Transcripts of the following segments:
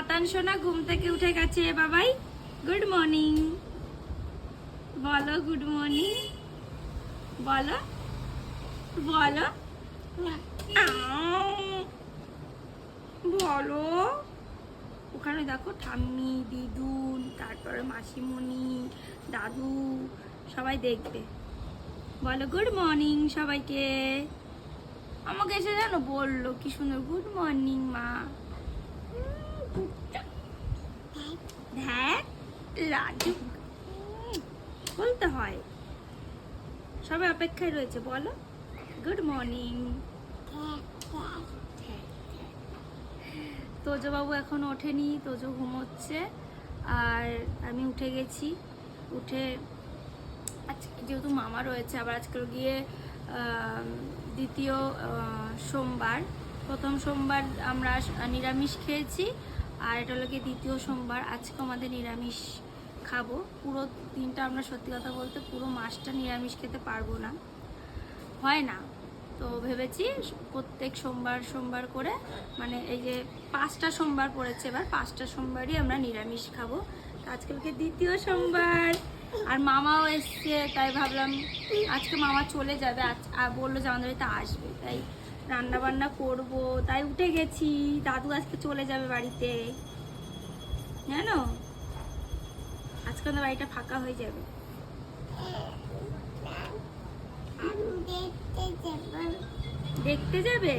হাতান সোনা ঘুম থেকে উঠে গেছে বাবাই। গুড মর্নিং বলো, গুড মর্নিং বলো বলো বলো। ওখানে দেখো ঠাম্মি, দিদুন, তারপরে মাসিমণি, দাদু সবাই দেখবে। বলো গুড মর্নিং সবাইকে। আমাকে এসে জানো বললো কি সুন্দর, গুড মর্নিং মা। হ্যাঁ লাজুক বলতে হয়। সবাই অপেক্ষায় রয়েছে, বলো গুড মর্নিং। তোজো বাবু এখন ওঠেনি, তোজো ঘুমোচ্ছে আর আমি উঠে গেছি। উঠে আজকে যেহেতু মামা রয়েছে, আবার আজকাল গিয়ে দ্বিতীয় সোমবার, প্রথম সোমবার আমরা নিরামিষ খেয়েছি আর এটা হলো গিয়ে দ্বিতীয় সোমবার। আজকে আমাদের নিরামিষ খাবো পুরো দিনটা। আমরা সত্যি কথা বলতে পুরো মাসটা নিরামিষ খেতে পারবো না, হয় না। তো ভেবেছি প্রত্যেক সোমবার সোমবার করে, মানে এই যে 5টা সোমবার পড়েছে, এবার 5টা সোমবারই আমরা নিরামিষ খাবো। আজকালকে দ্বিতীয় সোমবার আর মামাও এসছে, তাই ভাবলাম আজকে মামা চলে যাবে, বললো যে আমাদের বাড়িতে আসবে, তাই রান্না বান্না করবো, তাই উঠে গেছি। দাদু আজকে চলে যাবে বাড়িতে, জানো আজকে আমাদের বাড়িটা ফাঁকা হয়ে যাবে। দেখতে যাবে?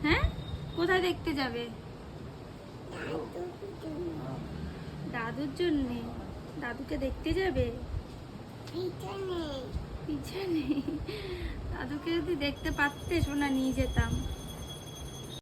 হ্যাঁ, কোথায় দেখতে যাবে? দাদুর জন্যে। দাদুকে দেখতে যাবে? পিছনে। দাদুকে যদি দেখতে পারতে সোনা নিয়ে যেতাম।